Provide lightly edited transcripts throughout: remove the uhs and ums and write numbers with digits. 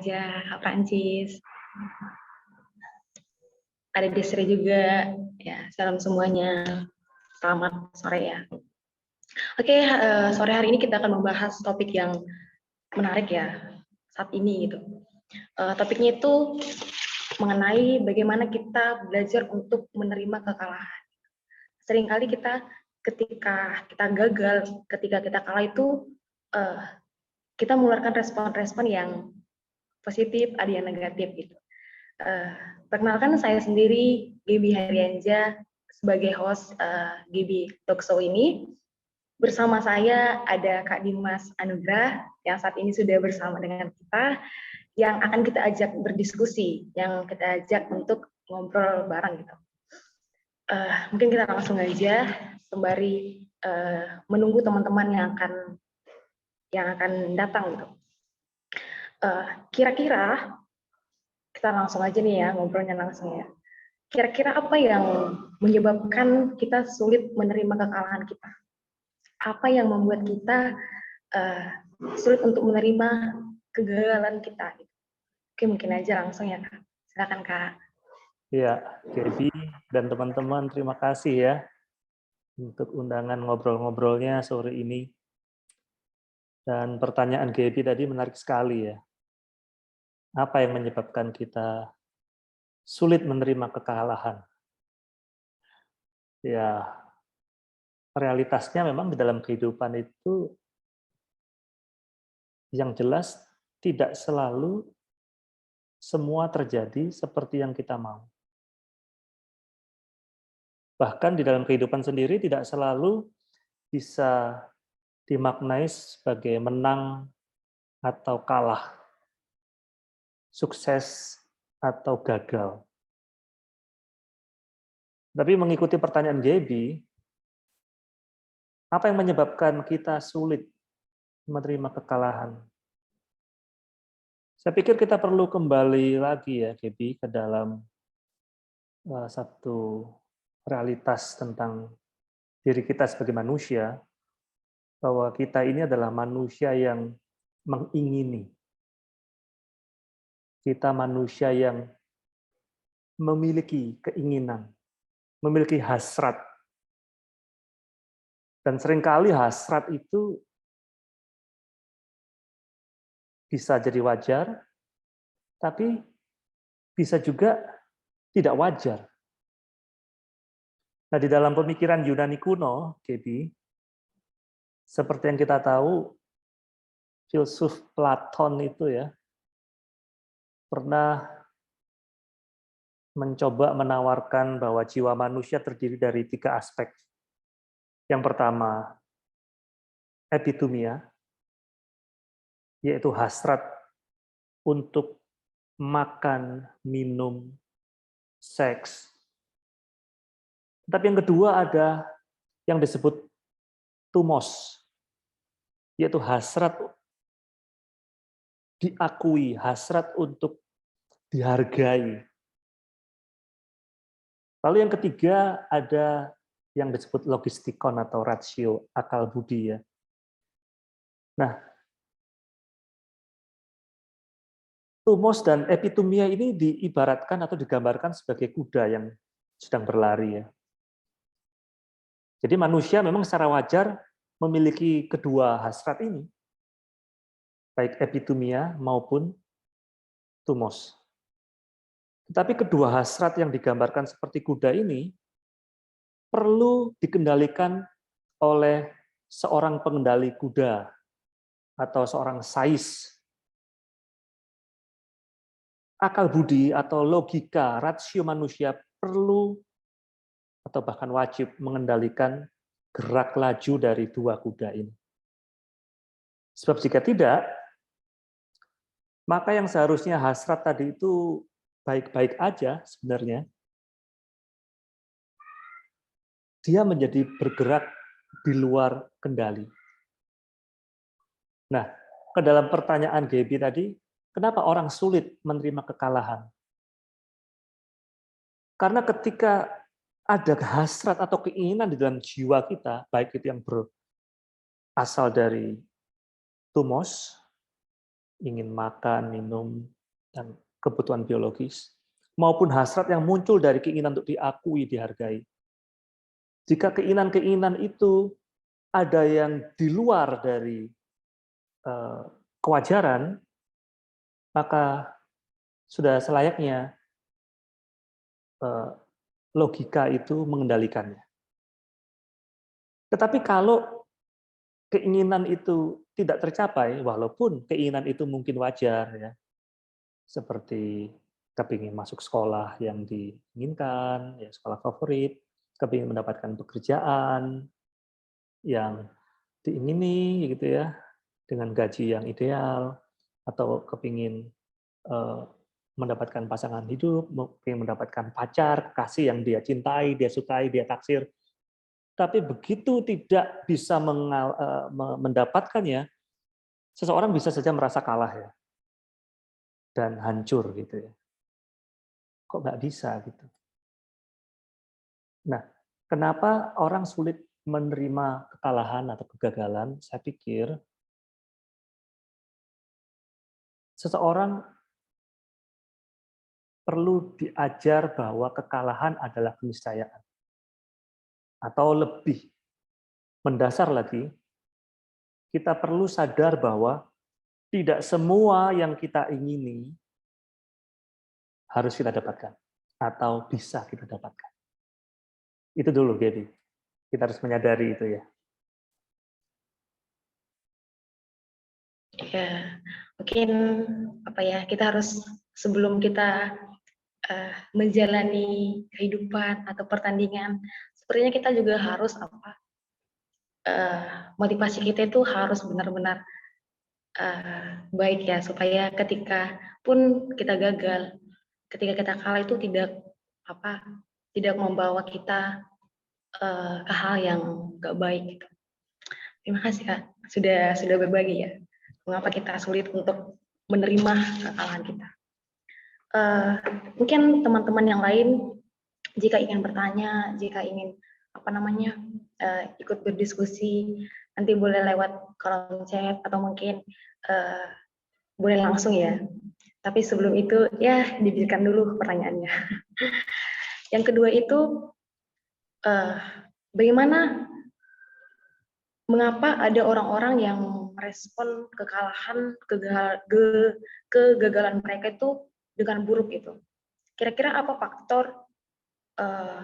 aja, Kak Prancis. Ada Desri juga. Ya, salam semuanya. Selamat sore ya. Oke, sore hari ini kita akan membahas topik yang menarik ya saat ini gitu. Topiknya itu mengenai bagaimana kita belajar untuk menerima kekalahan. Seringkali kita ketika kita gagal, ketika kita kalah itu kita mengeluarkan respon-respon yang positif, ada yang negatif gitu. Perkenalkan saya sendiri Gaby Haryanja sebagai host Gaby Talk Show ini. Bersama saya ada Kak Dimas Anugrah yang saat ini sudah bersama dengan kita, yang akan kita ajak berdiskusi, yang kita ajak untuk ngobrol bareng gitu. Mungkin kita langsung aja sembari menunggu teman-teman yang akan datang gitu. Kira-kira kita langsung aja nih ya ngobrolnya langsung ya. Kira-kira apa yang menyebabkan kita sulit menerima kekalahan kita? Apa yang membuat kita sulit untuk menerima kegagalan kita? Oke, mungkin aja langsung ya Kak. Silakan Kak. Ya, Gaby dan teman-teman, terima kasih ya untuk undangan ngobrol-ngobrolnya sore ini. Dan pertanyaan Gaby tadi menarik sekali ya. Apa yang menyebabkan kita sulit menerima kekalahan? Ya, realitasnya memang di dalam kehidupan itu yang jelas tidak selalu semua terjadi seperti yang kita mau. Bahkan di dalam kehidupan sendiri tidak selalu bisa dimaknai sebagai menang atau kalah, sukses atau gagal. Tapi mengikuti pertanyaan Gaby, apa yang menyebabkan kita sulit menerima kekalahan? Saya pikir kita perlu kembali lagi ya, Gaby, ke dalam satu realitas tentang diri kita sebagai manusia, bahwa kita ini adalah manusia yang mengingini. Kita manusia yang memiliki keinginan, memiliki hasrat. Dan seringkali hasrat itu bisa jadi wajar, tapi bisa juga tidak wajar. Nah, di dalam pemikiran Yunani kuno, Gaby, seperti yang kita tahu, filsuf Platon itu ya, pernah mencoba menawarkan bahwa jiwa manusia terdiri dari 3 aspek. Yang pertama, epitumia, yaitu hasrat untuk makan, minum, seks. Tapi yang kedua ada yang disebut tumos, yaitu hasrat diakui, hasrat untuk dihargai. Lalu yang ketiga ada yang disebut logistikon atau rasio, akal budi ya. Nah, tumos dan epitumia ini diibaratkan atau digambarkan sebagai kuda yang sedang berlari ya. Jadi manusia memang secara wajar memiliki kedua hasrat ini, baik epitumia maupun tumos. Tetapi kedua hasrat yang digambarkan seperti kuda ini perlu dikendalikan oleh seorang pengendali kuda atau seorang sais. Akal budi atau logika, rasio manusia perlu atau bahkan wajib mengendalikan gerak laju dari dua kuda ini. Sebab jika tidak, maka yang seharusnya hasrat tadi itu baik-baik aja sebenarnya, dia menjadi bergerak di luar kendali. Nah, ke dalam pertanyaan Gaby tadi, kenapa orang sulit menerima kekalahan? Karena ketika ada hasrat atau keinginan di dalam jiwa kita, baik itu yang berasal dari tumos ingin makan, minum, dan kebutuhan biologis, maupun hasrat yang muncul dari keinginan untuk diakui, dihargai. Jika keinginan-keinginan itu ada yang di luar dari kewajaran, maka sudah selayaknya logika itu mengendalikannya. Tetapi kalau keinginan itu tidak tercapai, walaupun keinginan itu mungkin wajar, ya, seperti kepingin masuk sekolah yang diinginkan, ya, sekolah favorit, kepingin mendapatkan pekerjaan yang diingini, gitu ya, dengan gaji yang ideal, atau kepingin mendapatkan pasangan hidup, kepingin mendapatkan pacar, kekasih yang dia cintai, dia sukai, dia taksir. Tapi begitu tidak bisa mendapatkannya, seseorang bisa saja merasa kalah, ya, dan hancur, gitu ya. Kok nggak bisa gitu? Nah, kenapa orang sulit menerima kekalahan atau kegagalan? Saya pikir seseorang perlu diajar bahwa kekalahan adalah keniscayaan. Atau lebih mendasar lagi, kita perlu sadar bahwa tidak semua yang kita ingini harus kita dapatkan atau bisa kita dapatkan. Itu dulu, Gaby. Kita harus menyadari itu, ya. Ya, mungkin apa ya, kita harus sebelum kita menjalani kehidupan atau pertandingan, sepertinya kita juga harus apa, motivasi kita itu harus benar-benar baik ya, supaya ketika pun kita gagal, ketika kita kalah itu tidak membawa kita ke hal yang gak baik gitu. Terima kasih Kak, sudah berbagi ya, mengapa kita sulit untuk menerima kekalahan kita. Mungkin teman-teman yang lain jika ingin bertanya, jika ingin ikut berdiskusi, nanti boleh lewat kolom chat atau mungkin boleh langsung ya. Tapi sebelum itu ya diberikan dulu pertanyaannya. Yang kedua itu bagaimana, mengapa ada orang-orang yang merespon kegagalan mereka itu dengan buruk itu? Kira-kira apa faktor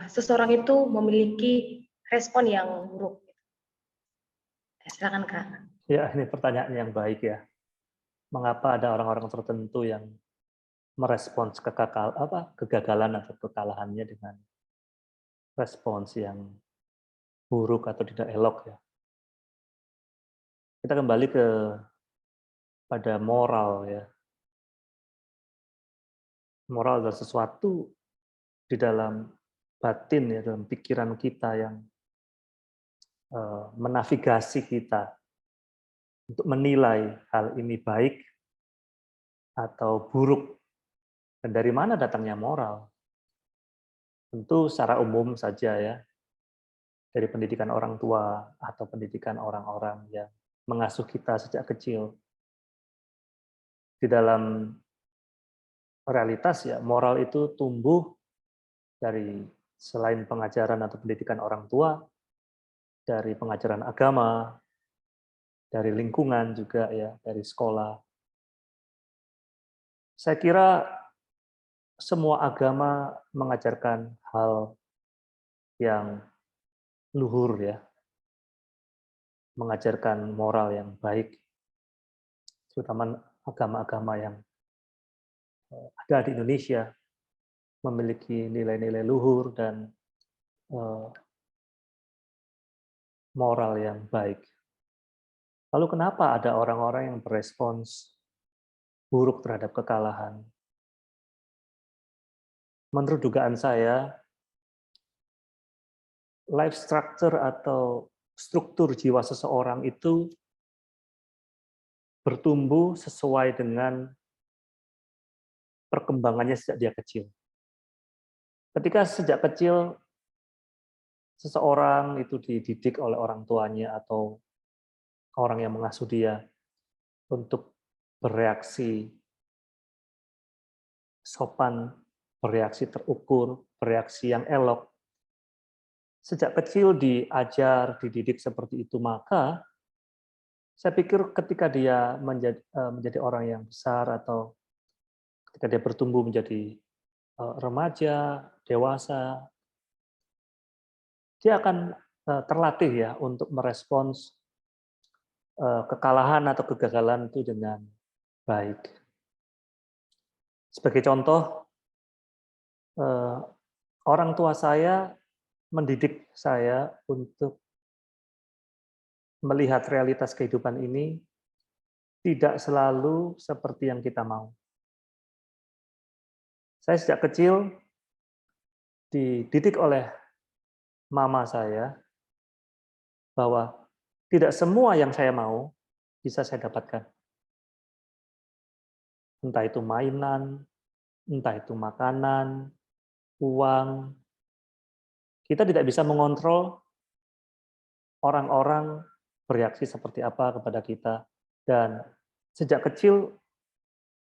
seseorang itu memiliki respon yang buruk? Silakan Kak. Ya, ini pertanyaan yang baik, ya. Mengapa ada orang-orang tertentu yang merespons kegagalan atau kekalahannya dengan respons yang buruk atau tidak elok, ya. Kita kembali pada moral, ya. Moral adalah sesuatu di dalam batin, ya, dalam pikiran kita yang menavigasi kita untuk menilai hal ini baik atau buruk. Dan dari mana datangnya moral? Tentu secara umum saja, ya, dari pendidikan orang tua atau pendidikan orang-orang yang mengasuh kita sejak kecil. Di dalam realitas, ya, moral itu tumbuh dari selain pengajaran atau pendidikan orang tua, dari pengajaran agama, dari lingkungan juga, ya, dari sekolah. Saya kira semua agama mengajarkan hal yang luhur, ya, mengajarkan moral yang baik, terutama agama-agama yang ada di Indonesia memiliki nilai-nilai luhur dan moral yang baik. Lalu kenapa ada orang-orang yang berespons buruk terhadap kekalahan? Menurut dugaan saya, life structure atau struktur jiwa seseorang itu bertumbuh sesuai dengan perkembangannya sejak dia kecil. Ketika sejak kecil seseorang itu dididik oleh orang tuanya atau orang yang mengasuh dia untuk bereaksi sopan, bereaksi terukur, bereaksi yang elok. Sejak kecil diajar, dididik seperti itu, maka saya pikir ketika dia menjadi orang yang besar atau ketika dia bertumbuh menjadi remaja, dewasa, dia akan terlatih ya untuk merespons kekalahan atau kegagalan itu dengan baik. Sebagai contoh, orang tua saya mendidik saya untuk melihat realitas kehidupan ini tidak selalu seperti yang kita mau. Saya sejak kecil dididik oleh mama saya bahwa tidak semua yang saya mau bisa saya dapatkan. Entah itu mainan, entah itu makanan, uang. Kita tidak bisa mengontrol orang-orang bereaksi seperti apa kepada kita. Dan sejak kecil,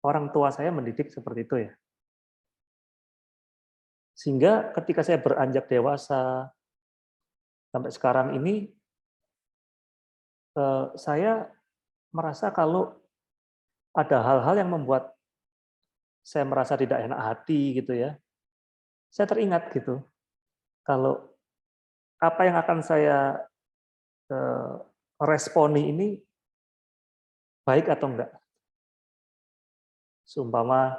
orang tua saya mendidik seperti itu ya. Sehingga ketika saya beranjak dewasa, sampai sekarang ini, saya merasa kalau ada hal-hal yang membuat saya merasa tidak enak hati gitu ya, saya teringat gitu, kalau apa yang akan saya responi ini baik atau enggak. Seumpama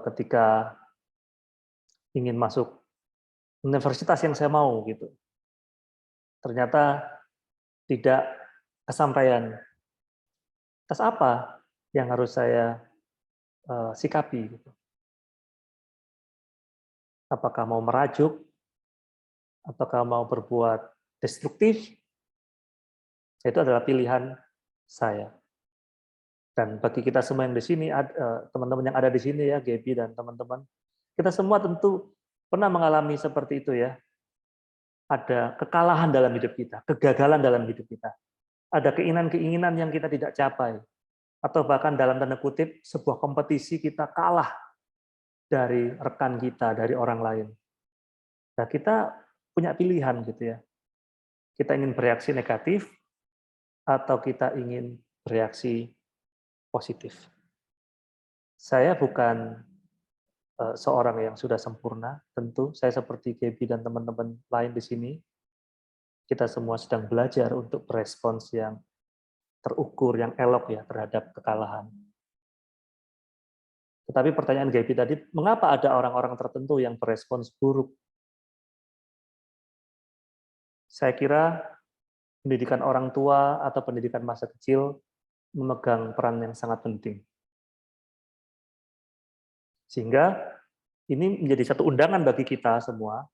ketika ingin masuk universitas yang saya mau gitu, ternyata tidak kesampaian. Atas apa yang harus saya sikapi? Gitu. Apakah mau merajuk, ataukah mau berbuat destruktif? Itu adalah pilihan saya. Dan bagi kita semua yang di sini, teman-teman yang ada di sini ya, Gaby dan teman-teman, kita semua tentu pernah mengalami seperti itu ya. Ada kekalahan dalam hidup kita, kegagalan dalam hidup kita. Ada keinginan-keinginan yang kita tidak capai. Atau bahkan dalam tanda kutip, sebuah kompetisi kita kalah dari rekan kita, dari orang lain. Nah, kita punya pilihan gitu ya. Kita ingin bereaksi negatif, atau kita ingin bereaksi positif. Saya bukan seorang yang sudah sempurna, tentu. Saya seperti Gaby dan teman-teman lain di sini. Kita semua sedang belajar untuk berespons yang terukur, yang elok ya terhadap kekalahan. Tetapi pertanyaan Gaby tadi, mengapa ada orang-orang tertentu yang berespons buruk? Saya kira pendidikan orang tua atau pendidikan masa kecil memegang peran yang sangat penting. Sehingga ini menjadi satu undangan bagi kita semua,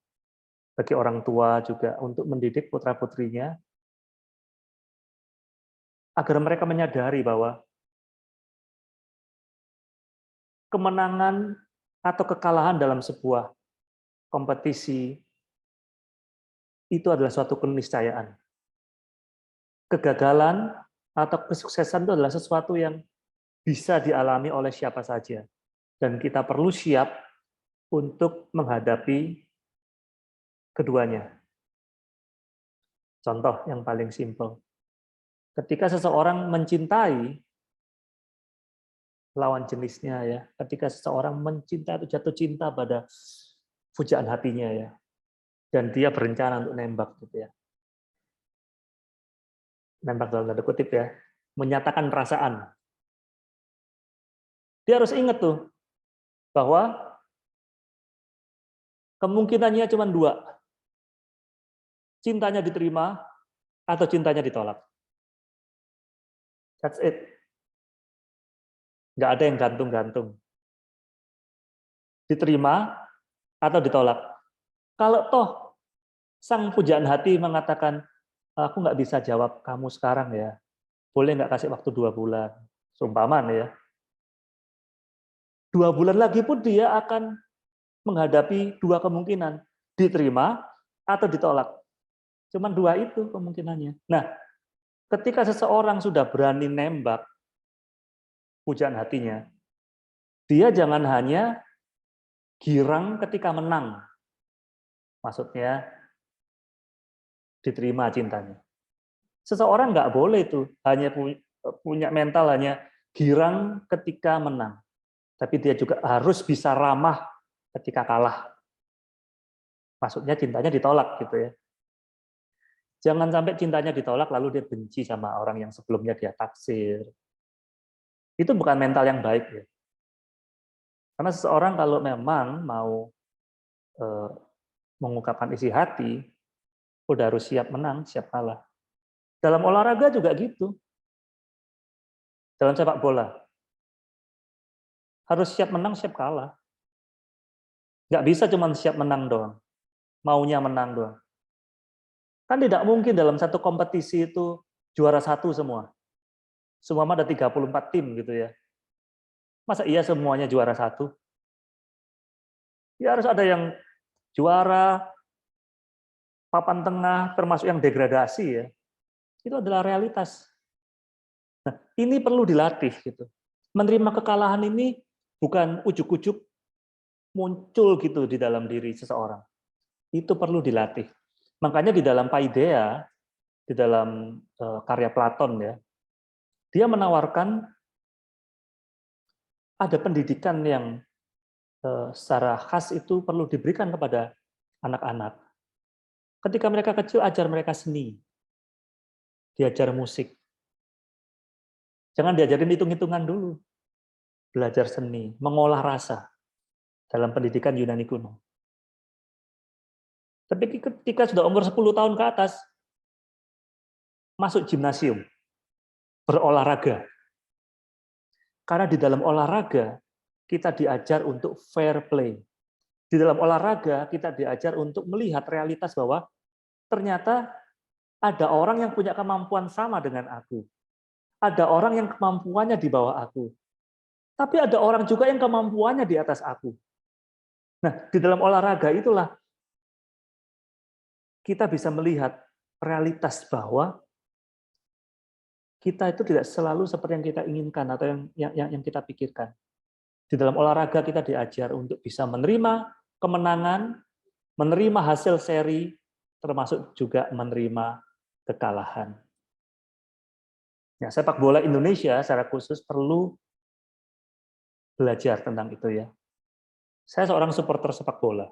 bagi orang tua juga untuk mendidik putra-putrinya, agar mereka menyadari bahwa kemenangan atau kekalahan dalam sebuah kompetisi itu adalah suatu keniscayaan. Kegagalan atau kesuksesan itu adalah sesuatu yang bisa dialami oleh siapa saja. Dan kita perlu siap untuk menghadapi keduanya. Contoh yang paling simpel. Ketika seseorang mencintai lawan jenisnya ya, ketika seseorang mencintai atau jatuh cinta pada pujaan hatinya ya, dan dia berencana untuk nembak gitu ya. Nembak dalam tanda kutip ya, menyatakan perasaan. Dia harus ingat tuh bahwa kemungkinannya cuma dua. Cintanya diterima atau cintanya ditolak. That's it. Nggak ada yang gantung-gantung. Diterima atau ditolak. Kalau toh sang pujaan hati mengatakan, aku nggak bisa jawab kamu sekarang ya, boleh nggak kasih waktu 2 bulan, seumpama ya. 2 bulan lagi pun dia akan menghadapi dua kemungkinan, diterima atau ditolak. Cuman dua itu kemungkinannya. Nah, ketika seseorang sudah berani nembak, pujaan hatinya, dia jangan hanya girang ketika menang. Maksudnya diterima cintanya. Seseorang nggak boleh itu hanya punya mental hanya girang ketika menang. Tapi dia juga harus bisa ramah ketika kalah. Maksudnya cintanya ditolak gitu ya. Jangan sampai cintanya ditolak lalu dia benci sama orang yang sebelumnya dia taksir. Itu bukan mental yang baik ya. Karena seseorang kalau memang mau mengungkapkan isi hati, udah harus siap menang, siap kalah. Dalam olahraga juga gitu. Dalam sepak bola. Harus siap menang, siap kalah. Nggak bisa cuma siap menang doang. Maunya menang doang. Kan tidak mungkin dalam satu kompetisi itu juara satu semua. Semua ada 34 tim gitu ya. Masa iya semuanya juara satu? Ya harus ada yang juara, papan tengah, termasuk yang degradasi ya. Itu adalah realitas. Nah, ini perlu dilatih gitu. Menerima kekalahan ini bukan ujuk-ujuk muncul gitu di dalam diri seseorang. Itu perlu dilatih. Makanya di dalam Paideia, di dalam karya Platon ya, dia menawarkan ada pendidikan yang secara khas itu perlu diberikan kepada anak-anak. Ketika mereka kecil, ajar mereka seni, diajar musik. Jangan diajarin hitung-hitungan dulu. Belajar seni, mengolah rasa dalam pendidikan Yunani kuno. Tapi ketika sudah umur 10 tahun ke atas, masuk gimnasium, berolahraga. Karena di dalam olahraga, kita diajar untuk fair play. Di dalam olahraga, kita diajar untuk melihat realitas bahwa ternyata ada orang yang punya kemampuan sama dengan aku. Ada orang yang kemampuannya di bawah aku. Tapi ada orang juga yang kemampuannya di atas aku. Nah, di dalam olahraga itulah kita bisa melihat realitas bahwa kita itu tidak selalu seperti yang kita inginkan atau yang kita pikirkan. Di dalam olahraga kita diajar untuk bisa menerima kemenangan, menerima hasil seri, termasuk juga menerima kekalahan. Ya, sepak bola Indonesia secara khusus perlu belajar tentang itu ya. Saya seorang supporter sepak bola.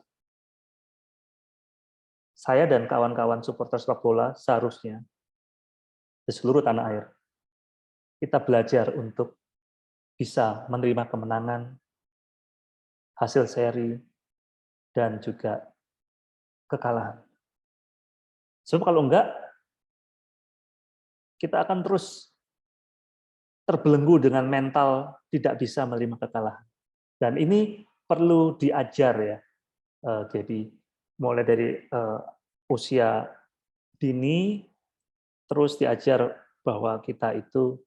Saya dan kawan-kawan supporter sepak bola seharusnya di seluruh tanah air kita belajar untuk bisa menerima kemenangan, hasil seri, dan juga kekalahan. Sebab kalau enggak, kita akan terus terbelenggu dengan mental tidak bisa menerima kekalahan. Dan ini perlu diajar ya, jadi mulai dari usia dini, terus diajar bahwa kita itu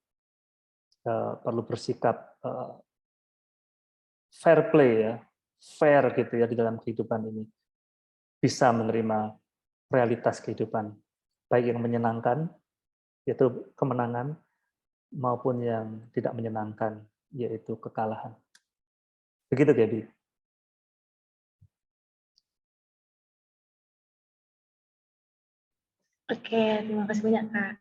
perlu bersikap fair play ya, fair gitu ya di dalam kehidupan ini. Bisa menerima realitas kehidupan, baik yang menyenangkan, yaitu kemenangan, maupun yang tidak menyenangkan, yaitu kekalahan. Begitu, Gaby. Oke, terima kasih banyak Kak.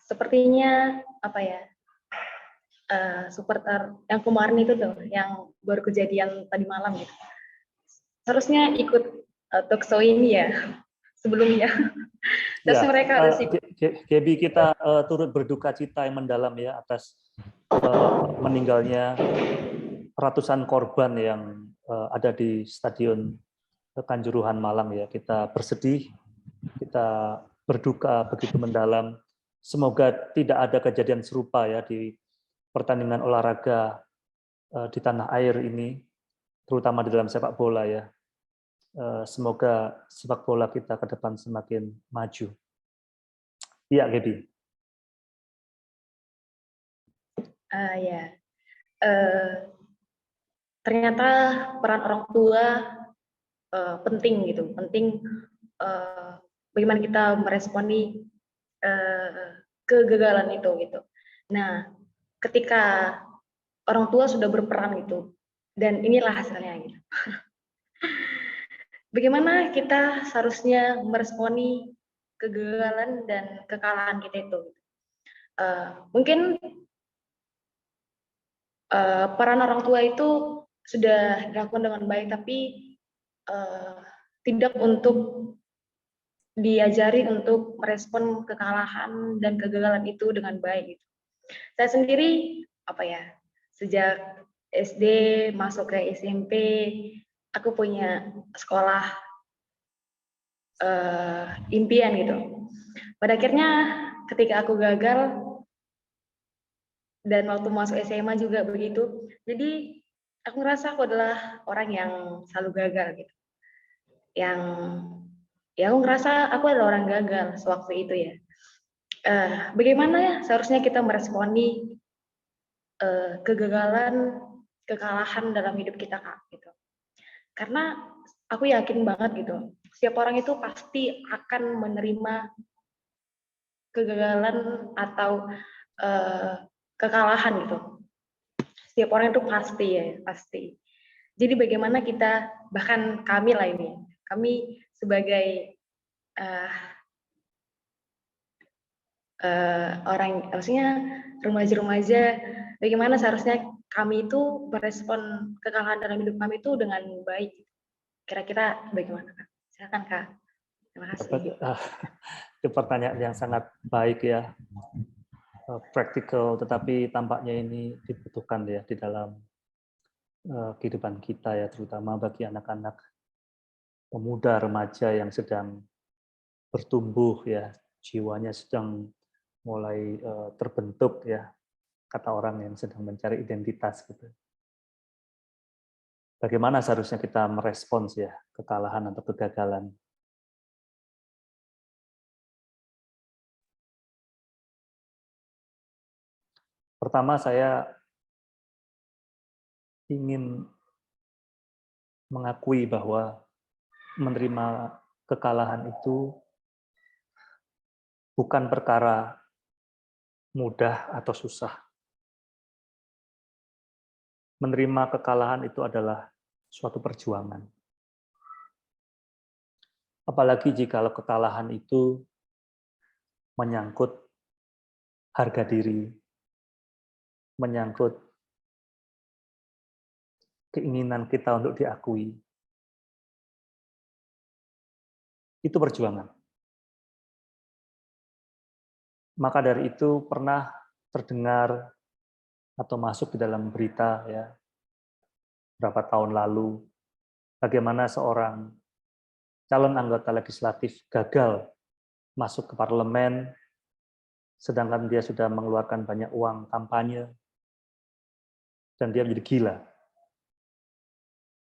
Sepertinya apa ya, supporter yang kemarin itu tuh, yang baru kejadian tadi malam gitu. Harusnya ikut talk show ini ya sebelumnya. Terus Ya, mereka harus ikut. Gaby, kita turut berduka cita yang mendalam ya atas meninggalnya ratusan korban yang ada di Stadion Kanjuruhan Malang ya. Kita bersedih, kita berduka begitu mendalam. Semoga tidak ada kejadian serupa ya di pertandingan olahraga di tanah air ini, terutama di dalam sepak bola ya. Semoga sepak bola kita ke depan semakin maju. Iya, Gaby. Ya, ternyata peran orang tua penting gitu, penting bagaimana kita meresponi kegagalan itu gitu. Nah, ketika orang tua sudah berperan gitu, dan inilah hasilnya gitu. Bagaimana kita seharusnya meresponi kegagalan dan kekalahan kita itu? Mungkin peran orang tua itu sudah dilakukan dengan baik, tapi tidak untuk diajari untuk merespon kekalahan dan kegagalan itu dengan baik. Gitu. Saya sendiri sejak SD masuk ke SMP, aku punya sekolah impian gitu. Pada akhirnya ketika aku gagal dan waktu masuk SMA juga begitu, jadi aku ngerasa aku adalah orang yang selalu gagal gitu. Yang aku ngerasa aku adalah orang gagal sewaktu itu ya. Bagaimana ya seharusnya kita meresponi kegagalan, kekalahan dalam hidup kita, Kak, gitu. Karena aku yakin banget gitu, setiap orang itu pasti akan menerima kegagalan atau kekalahan gitu. Setiap orang itu pasti ya, pasti. Jadi bagaimana kita, bahkan kami lah ini, kami sebagai orang, maksudnya remaja-remaja, bagaimana seharusnya kami itu merespon kekalahan dalam hidup kami itu dengan baik. Kira-kira bagaimana, Kak? Silakan, Kak. Terima kasih. Itu pertanyaan yang sangat baik ya, praktikal, tetapi tampaknya ini dibutuhkan ya di dalam kehidupan kita ya, terutama bagi anak-anak pemuda remaja yang sedang bertumbuh ya, jiwanya sedang mulai terbentuk ya, kata orang yang sedang mencari identitas gitu. Bagaimana seharusnya kita merespons ya kekalahan atau kegagalan? Pertama, saya ingin mengakui bahwa menerima kekalahan itu bukan perkara mudah atau susah. Menerima kekalahan itu adalah suatu perjuangan. Apalagi jika kekalahan itu menyangkut harga diri, menyangkut keinginan kita untuk diakui. Itu perjuangan. Maka dari itu pernah terdengar atau masuk di dalam berita ya beberapa tahun lalu bagaimana seorang calon anggota legislatif gagal masuk ke parlemen sedangkan dia sudah mengeluarkan banyak uang kampanye dan dia menjadi gila.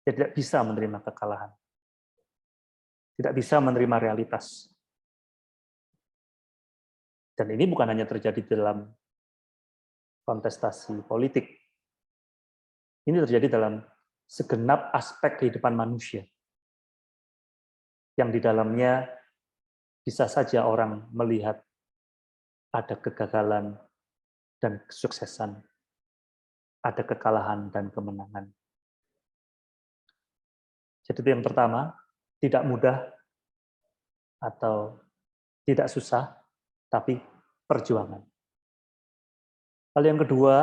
Dia tidak bisa menerima kekalahan. Tidak bisa menerima realitas. Dan ini bukan hanya terjadi dalam kontestasi politik. Ini terjadi dalam segenap aspek kehidupan manusia. Yang di dalamnya bisa saja orang melihat ada kegagalan dan kesuksesan, ada kekalahan dan kemenangan. Jadi itu yang pertama, tidak mudah atau tidak susah, tapi perjuangan. Lalu yang kedua,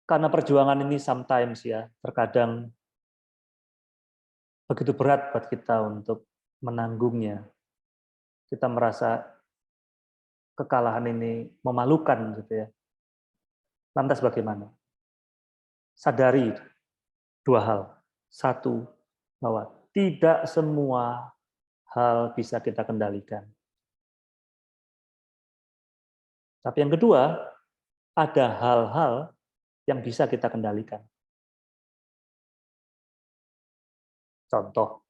karena perjuangan ini sometimes ya, terkadang begitu berat buat kita untuk menanggungnya. Kita merasa kekalahan ini memalukan gitu ya. Lantas bagaimana? Sadari dua hal. Satu, bahwa tidak semua hal bisa kita kendalikan. Tapi yang kedua, ada hal-hal yang bisa kita kendalikan. Contoh,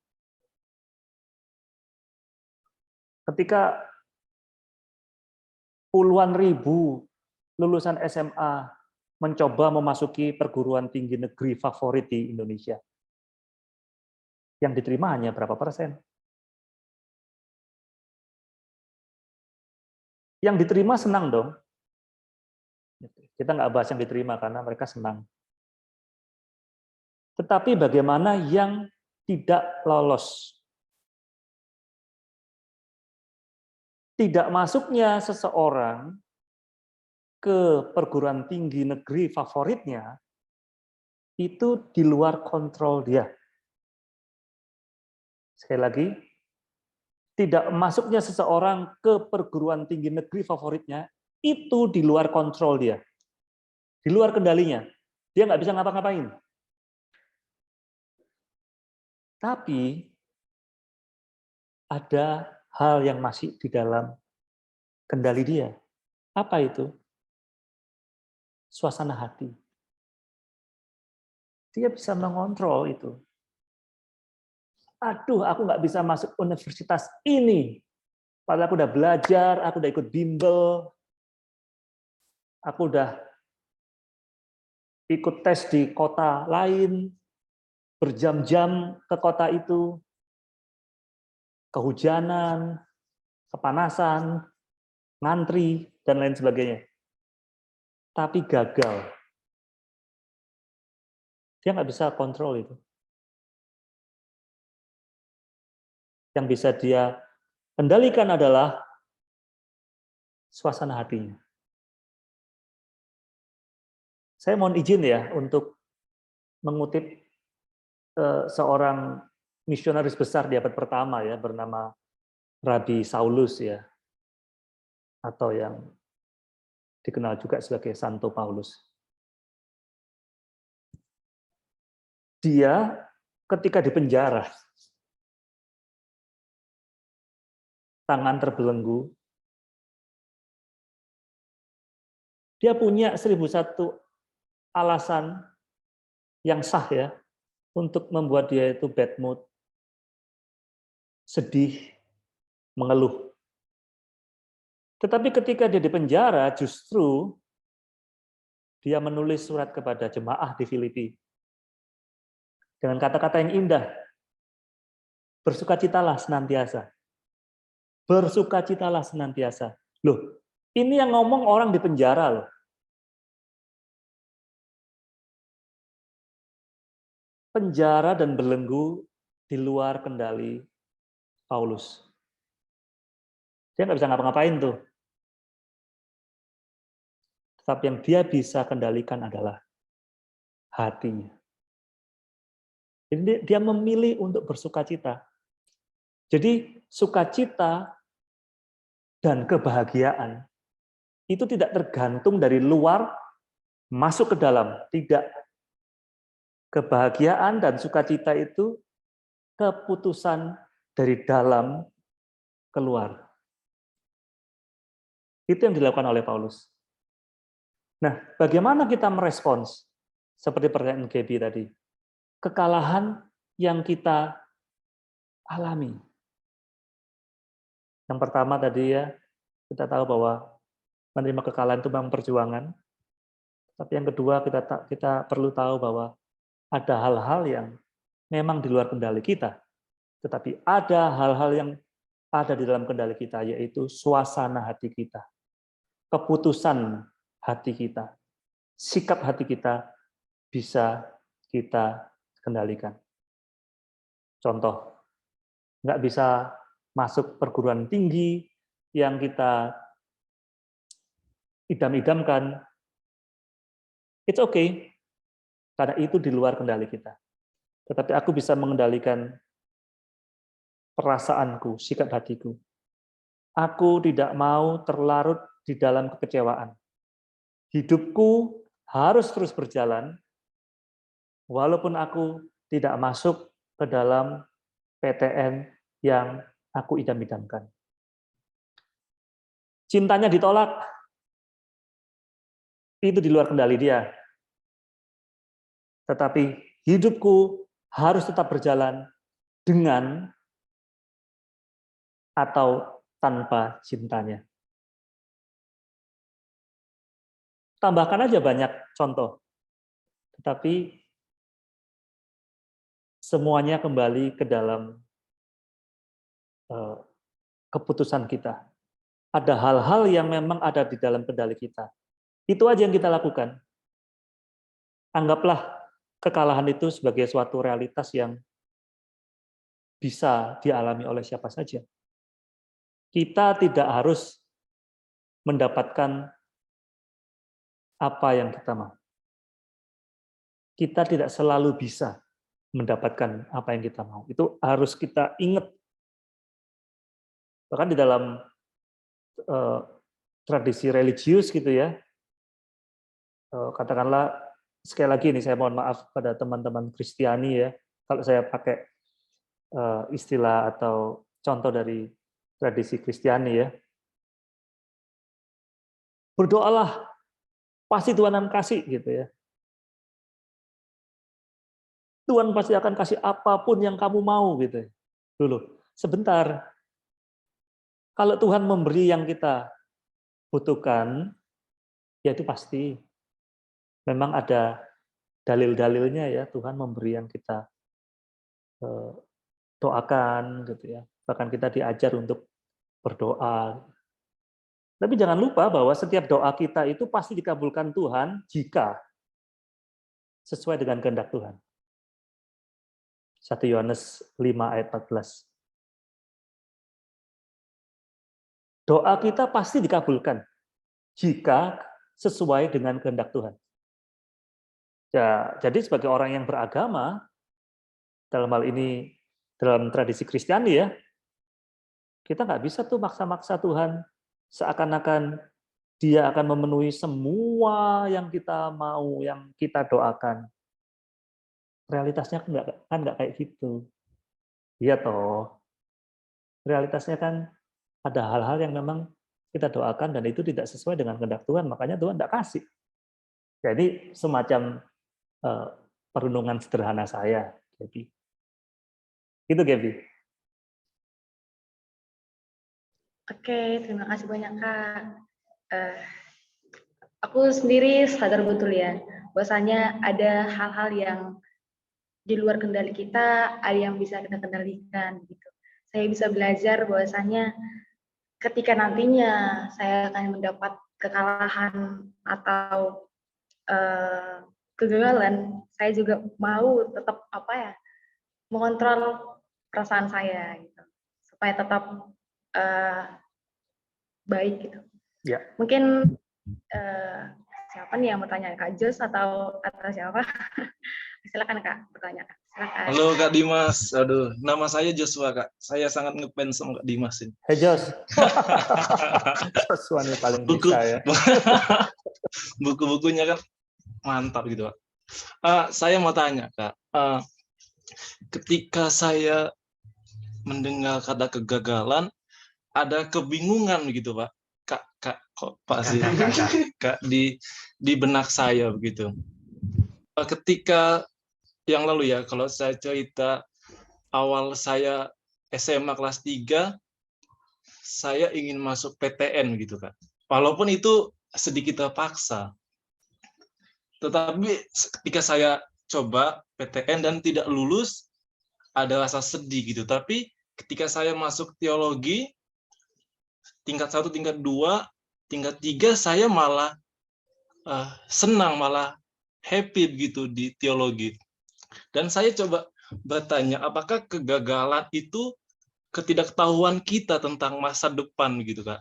ketika puluhan ribu lulusan SMA mencoba memasuki perguruan tinggi negeri favorit di Indonesia, yang diterima hanya berapa persen? Yang diterima senang dong, Kita nggak bahas yang diterima karena mereka senang. Tetapi bagaimana yang tidak lolos? Tidak masuknya seseorang ke perguruan tinggi negeri favoritnya itu di luar kontrol dia. Sekali lagi, tidak masuknya seseorang ke perguruan tinggi negeri favoritnya itu di luar kontrol dia, di luar kendalinya. Dia nggak bisa ngapa-ngapain. Tapi ada hal yang masih di dalam kendali dia. Apa itu? Suasana hati. Dia bisa mengontrol itu. Aduh, aku nggak bisa masuk universitas ini. Padahal aku udah belajar, aku udah ikut bimbel, aku udah ikut tes di kota lain, berjam-jam ke kota itu, kehujanan, kepanasan, ngantri, dan lain sebagainya. Tapi gagal. Dia nggak bisa kontrol itu. Yang bisa dia kendalikan adalah suasana hatinya. Saya mohon izin ya untuk mengutip seorang misionaris besar di abad pertama ya, bernama Rabi Saulus ya, atau yang dikenal juga sebagai Santo Paulus. Dia ketika di penjara, tangan terbelenggu, dia punya 1001 alasan yang sah ya untuk membuat dia itu bad mood, sedih, mengeluh. Tetapi ketika dia di penjara, justru dia menulis surat kepada jemaah di Filipi dengan kata-kata yang indah. Bersukacitalah senantiasa. Bersukacitalah senantiasa. Loh, ini yang ngomong orang di penjara loh. Penjara dan belenggu di luar kendali Paulus. Dia nggak bisa ngapa-ngapain tuh. Tetapi yang dia bisa kendalikan adalah hatinya. Jadi dia memilih untuk bersukacita. Jadi sukacita dan kebahagiaan itu tidak tergantung dari luar masuk ke dalam. Tidak. Kebahagiaan dan sukacita itu keputusan dari dalam keluar. Itu yang dilakukan oleh Paulus. Nah, bagaimana kita merespons? Seperti pertanyaan Gaby tadi. Kekalahan yang kita alami. Yang pertama tadi ya, kita tahu bahwa menerima kekalahan itu memang perjuangan. Tapi yang kedua kita perlu tahu bahwa ada hal-hal yang memang di luar kendali kita. Tetapi ada hal-hal yang ada di dalam kendali kita, yaitu suasana hati kita, keputusan hati kita, sikap hati kita bisa kita kendalikan. Contoh, nggak bisa masuk perguruan tinggi yang kita idam-idamkan, it's okay, karena itu di luar kendali kita. Tetapi aku bisa mengendalikan perasaanku, sikap hatiku. Aku tidak mau terlarut di dalam kekecewaan. Hidupku harus terus berjalan, walaupun aku tidak masuk ke dalam PTN yang aku idam-idamkan. Cintanya ditolak, itu di luar kendali dia. Tetapi hidupku harus tetap berjalan dengan atau tanpa cintanya. Tambahkan aja banyak contoh. Tetapi semuanya kembali ke dalam keputusan kita. Ada hal-hal yang memang ada di dalam kendali kita. Itu aja yang kita lakukan. Anggaplah kekalahan itu sebagai suatu realitas yang bisa dialami oleh siapa saja. Kita tidak harus mendapatkan apa yang kita mau. Kita tidak selalu bisa mendapatkan apa yang kita mau. Itu harus kita ingat. Bahkan di dalam tradisi religius gitu ya, katakanlah sekali lagi ini saya mohon maaf pada teman-teman Kristiani ya, kalau saya pakai istilah atau contoh dari tradisi Kristiani ya, berdoalah pasti Tuhan akan kasih gitu ya. Tuhan pasti akan kasih apapun yang kamu mau gitu. Dulu, sebentar. Kalau Tuhan memberi yang kita butuhkan, ya itu pasti. Memang ada dalil-dalilnya ya, Tuhan memberi yang kita doakan gitu ya. Bahkan kita diajar untuk berdoa. Tapi jangan lupa bahwa setiap doa kita itu pasti dikabulkan Tuhan jika sesuai dengan kehendak Tuhan. 1 Yohanes 5 ayat 14. Doa kita pasti dikabulkan jika sesuai dengan kehendak Tuhan. Ya, jadi sebagai orang yang beragama, dalam hal ini dalam tradisi Kristiani ya, kita nggak bisa tuh maksa-maksa Tuhan seakan-akan Dia akan memenuhi semua yang kita mau, yang kita doakan. Realitasnya kan nggak kayak gitu. Iya toh. Realitasnya kan ada hal-hal yang memang kita doakan dan itu tidak sesuai dengan kehendak Tuhan, makanya Tuhan nggak kasih. Jadi semacam perenungan sederhana saya. Jadi itu Gaby. Oke, terima kasih banyak Kak. Aku sendiri sadar betul ya, bahwasanya ada hal-hal yang di luar kendali kita, ada yang bisa kita kendalikan gitu. Saya bisa belajar bahwasanya ketika nantinya saya akan mendapat kekalahan atau kegagalan, saya juga mau tetap mengontrol perasaan saya gitu, supaya tetap baik gitu. Ya. Mungkin siapa nih yang mau tanya, Kak Jos atau siapa? Silakan Kak, bertanya Kak. Silakan. Halo Kak Dimas, aduh, nama saya Joshua Kak. Saya sangat ngefans sama Kak Dimas ini. Hey Jos. Joshua nih paling bisa ya. Buku-bukunya kan mantap gitu Pak. Saya mau tanya Kak, ketika saya mendengar kata kegagalan, ada kebingungan gitu Pak. Kak kok Pak sih? Kak di benak saya begitu. Ketika yang lalu ya, kalau saya cerita awal saya SMA kelas 3, saya ingin masuk PTN gitu Kak. Walaupun itu sedikit terpaksa. Tetapi ketika saya coba PTN dan tidak lulus, ada rasa sedih gitu. Tapi ketika saya masuk teologi, tingkat 1, tingkat 2, tingkat 3, saya malah senang, malah happy gitu di teologi. Dan saya coba bertanya, apakah kegagalan itu ketidaktahuan kita tentang masa depan gitu Kak?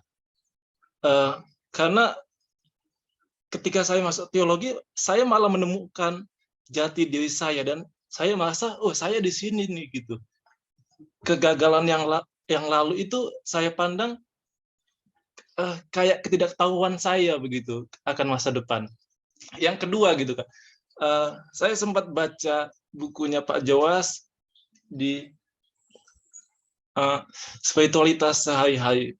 Karena ketika saya masuk teologi, saya malah menemukan jati diri saya dan saya merasa, oh saya di sini nih gitu. Kegagalan yang lalu itu saya pandang kayak ketidaktahuan saya begitu akan masa depan. Yang kedua gitu Kak, saya sempat baca bukunya Pak Joas di spiritualitas sehari-hari.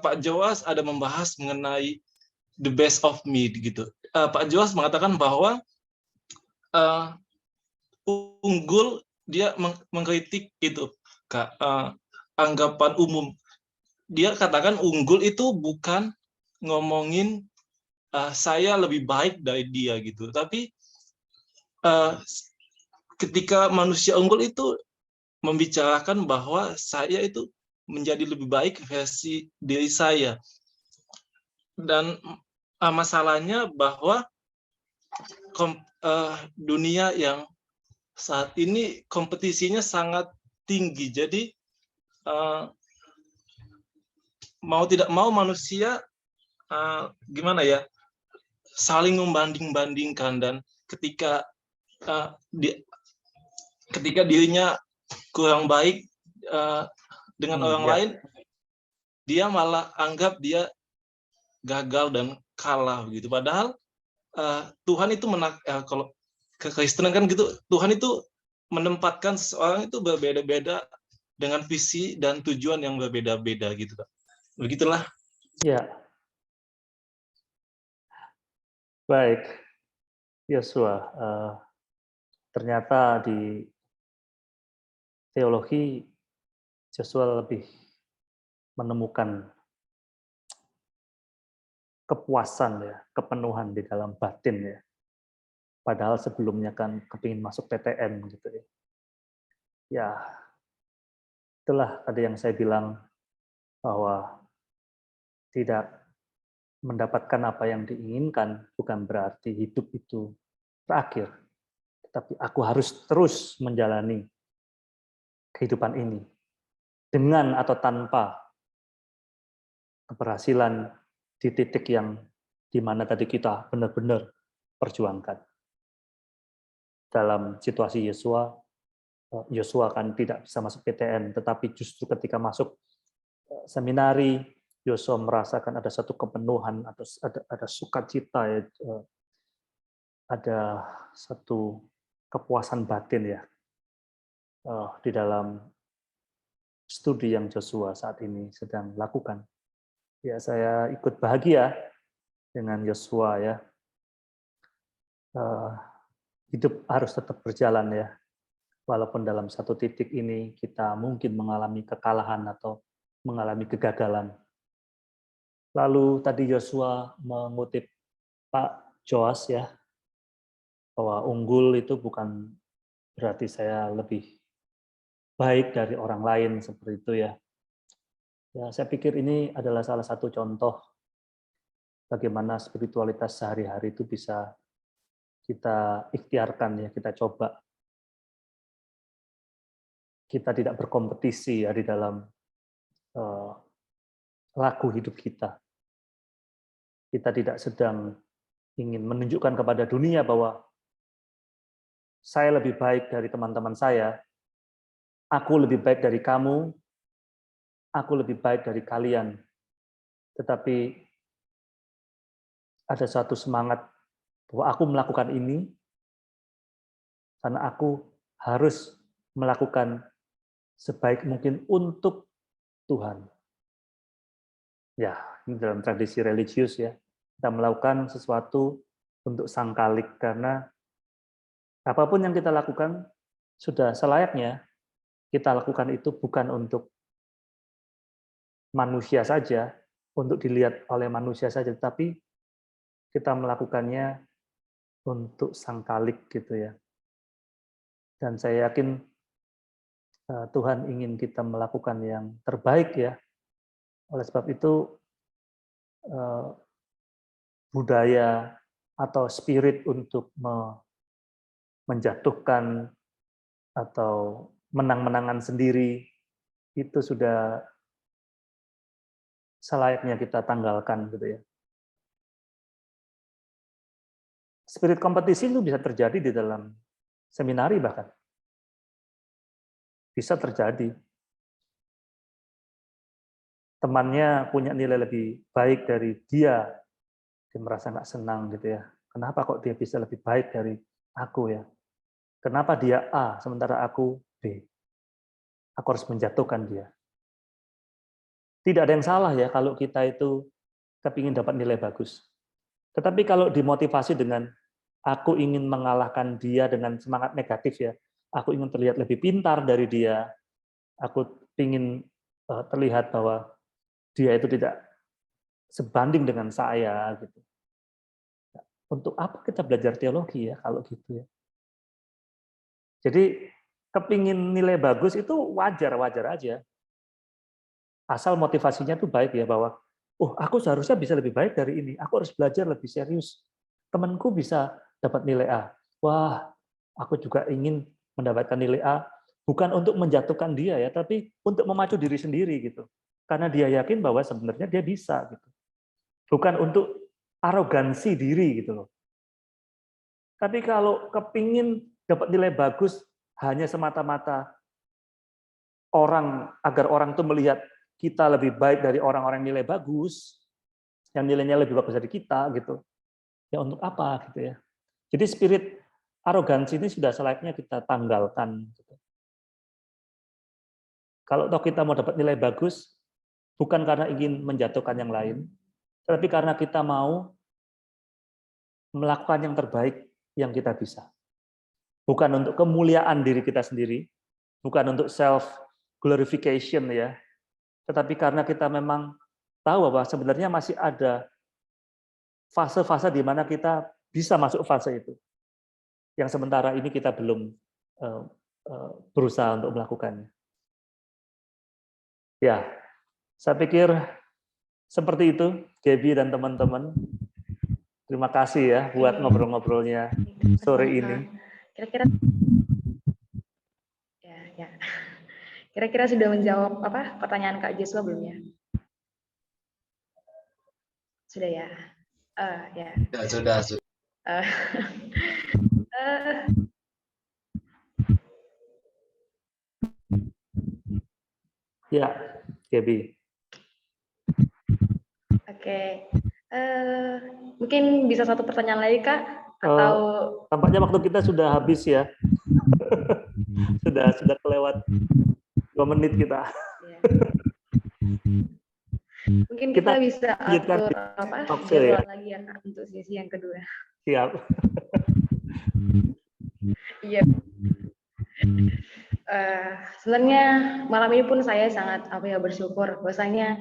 Pak Joas ada membahas mengenai the best of me gitu. Pak Joas mengatakan bahwa unggul, dia mengkritik gitu Kak, anggapan umum. Dia katakan unggul itu bukan ngomongin saya lebih baik dari dia gitu, tapi ketika manusia unggul itu membicarakan bahwa saya itu menjadi lebih baik versi diri saya. Dan masalahnya bahwa dunia yang saat ini kompetisinya sangat tinggi. Jadi mau tidak mau manusia gimana ya, saling membanding-bandingkan, dan ketika ketika dirinya kurang baik dengan orang lain, dia malah anggap dia gagal dan kalah gitu. Padahal Tuhan itu kalau kekristenan kan gitu, Tuhan itu menempatkan seseorang itu berbeda-beda dengan visi dan tujuan yang berbeda-beda gitu, Kak. Begitulah. Ya. Baik. Yosua, ternyata di teologi Joshua lebih menemukan kepuasan ya, kepenuhan di dalam batin ya. Padahal sebelumnya kan kepingin masuk PTN gitu ya. Ya, itulah tadi yang saya bilang bahwa tidak mendapatkan apa yang diinginkan bukan berarti hidup itu berakhir. Tetapi aku harus terus menjalani kehidupan ini dengan atau tanpa keberhasilan di titik yang di mana tadi kita benar-benar perjuangkan. Dalam situasi Yosua kan tidak bisa masuk PTN, tetapi justru ketika masuk seminari, Yosua merasakan ada satu kepenuhan, atau ada sukacita, ya, ada satu kepuasan batin ya di dalam studi yang Joshua saat ini sedang lakukan. Ya, saya ikut bahagia dengan Yosua ya. Hidup harus tetap berjalan ya. Walaupun dalam satu titik ini kita mungkin mengalami kekalahan atau mengalami kegagalan. Lalu tadi Yosua mengutip Pak Joas ya, bahwa unggul itu bukan berarti saya lebih baik dari orang lain seperti itu ya. Ya, saya pikir ini adalah salah satu contoh bagaimana spiritualitas sehari-hari itu bisa kita ikhtiarkan ya, kita coba. Kita tidak berkompetisi ya di dalam laku hidup kita. Kita tidak sedang ingin menunjukkan kepada dunia bahwa saya lebih baik dari teman-teman saya, aku lebih baik dari kamu, aku lebih baik dari kalian. Tetapi ada satu semangat bahwa aku melakukan ini karena aku harus melakukan sebaik mungkin untuk Tuhan. Ya, ini dalam tradisi religius ya. Kita melakukan sesuatu untuk sang Khalik karena apapun yang kita lakukan sudah selayaknya kita lakukan itu bukan untuk manusia saja, untuk dilihat oleh manusia saja, tapi kita melakukannya untuk sang Khalik gitu ya. Dan saya yakin Tuhan ingin kita melakukan yang terbaik ya. Oleh sebab itu budaya atau spirit untuk menjatuhkan atau menang-menangan sendiri itu sudah selayaknya kita tanggalkan gitu ya. Spirit kompetisi itu bisa terjadi di dalam seminari bahkan. Bisa terjadi. Temannya punya nilai lebih baik dari dia merasa nggak senang gitu ya. Kenapa kok dia bisa lebih baik dari aku ya? Kenapa dia A sementara aku B? Aku harus menjatuhkan dia. Tidak ada yang salah ya kalau kita itu kepingin dapat nilai bagus. Tetapi kalau dimotivasi dengan aku ingin mengalahkan dia dengan semangat negatif ya, aku ingin terlihat lebih pintar dari dia, aku ingin terlihat bahwa dia itu tidak sebanding dengan saya gitu. Untuk apa kita belajar teologi ya kalau gitu ya? Jadi kepingin nilai bagus itu wajar-wajar aja. Asal motivasinya tuh baik ya, bahwa oh aku seharusnya bisa lebih baik dari ini, aku harus belajar lebih serius. Temanku bisa dapat nilai A. Wah, aku juga ingin mendapatkan nilai A, bukan untuk menjatuhkan dia ya, tapi untuk memacu diri sendiri gitu. Karena dia yakin bahwa sebenarnya dia bisa gitu. Bukan untuk arogansi diri gitu loh. Tapi kalau kepingin dapat nilai bagus hanya semata-mata agar orang tuh melihat kita lebih baik dari orang-orang nilai bagus, yang nilainya lebih bagus dari kita gitu. Ya untuk apa gitu ya. Jadi spirit arogansi ini sudah selayaknya kita tanggalkan. Gitu. Kalau toh kita mau dapat nilai bagus, bukan karena ingin menjatuhkan yang lain, tapi karena kita mau melakukan yang terbaik yang kita bisa. Bukan untuk kemuliaan diri kita sendiri, bukan untuk self glorification ya, tetapi karena kita memang tahu bahwa sebenarnya masih ada fase-fase di mana kita bisa masuk fase itu. Yang sementara ini kita belum berusaha untuk melakukannya. Ya, saya pikir seperti itu, Gaby dan teman-teman. Terima kasih ya buat ngobrol-ngobrolnya sore ini. Kira-kira ya. Kira-kira sudah menjawab pertanyaan Kak Joshua belum ya? Sudah ya. Ya. Sudah. Ya, Gaby. Oke. Mungkin bisa satu pertanyaan lagi Kak? Atau tampaknya waktu kita sudah habis ya. sudah kelewat 2 menit kita. Ya. Mungkin kita bisa atur jadwal lagi ya Kak untuk sesi yang kedua. Siap. Iya. Sebenarnya malam ini pun saya sangat bersyukur bahwasanya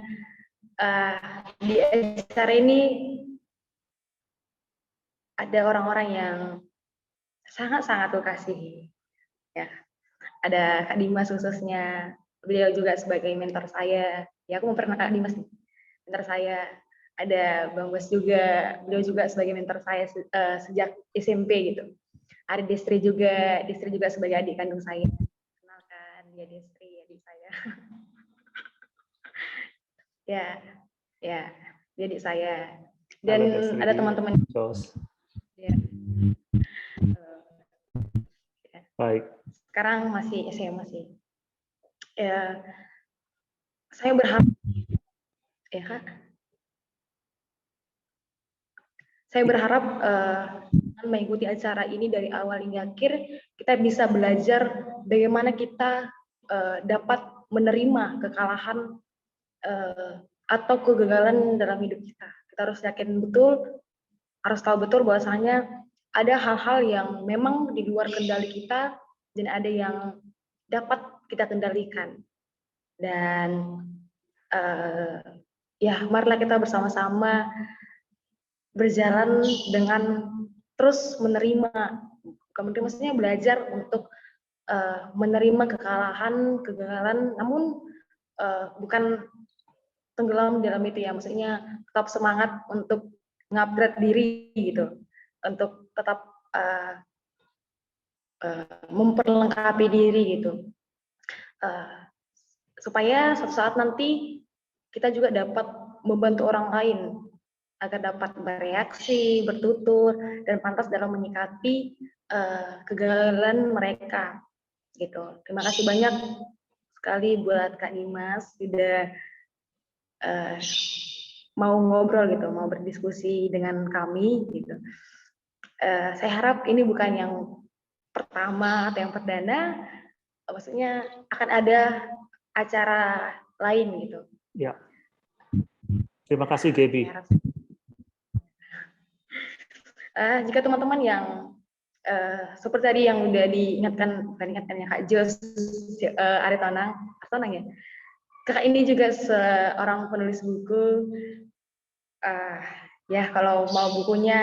di acara ini ada orang-orang yang sangat-sangat aku kasihi. Ya. Ada Kak Dimas khususnya, beliau juga sebagai mentor saya. Ya aku memperkenalkan Kak Dimas nih, mentor saya. Ada Bang Bos juga, beliau juga sebagai mentor saya sejak SMP gitu. Ada Destri juga sebagai adik kandung saya. Kenalkan dia Destri, adik saya. ya, dia adik saya. Dan ada teman-teman. Ya. Baik. Sekarang masih SMA sih. Ya, saya berharap ya Kak. Saya berharap mengikuti acara ini dari awal hingga akhir, kita bisa belajar bagaimana kita dapat menerima kekalahan atau kegagalan dalam hidup kita. Kita harus yakin betul, harus tahu betul bahwasanya ada hal-hal yang memang di luar kendali kita dan ada yang dapat kita kendalikan. Dan ya, marilah kita bersama-sama berjalan dengan terus menerima, kemudian maksudnya belajar untuk menerima kegagalan, namun bukan tenggelam dalam itu ya, maksudnya tetap semangat untuk ngupgrade diri gitu, untuk tetap memperlengkapi diri gitu, supaya suatu saat nanti kita juga dapat membantu orang lain agar dapat bereaksi, bertutur, dan pantas dalam menyikapi kegagalan mereka. Gitu. Terima kasih banyak sekali buat Kak Dimas sudah mau ngobrol gitu, mau berdiskusi dengan kami gitu. Saya harap ini bukan yang pertama atau yang perdana, maksudnya akan ada acara lain gitu. Ya. Terima kasih Gaby. Jika teman-teman yang seperti tadi yang udah diingatkan Kak Jos Aritonang ya. Kakak ini juga seorang penulis buku. Ya kalau mau bukunya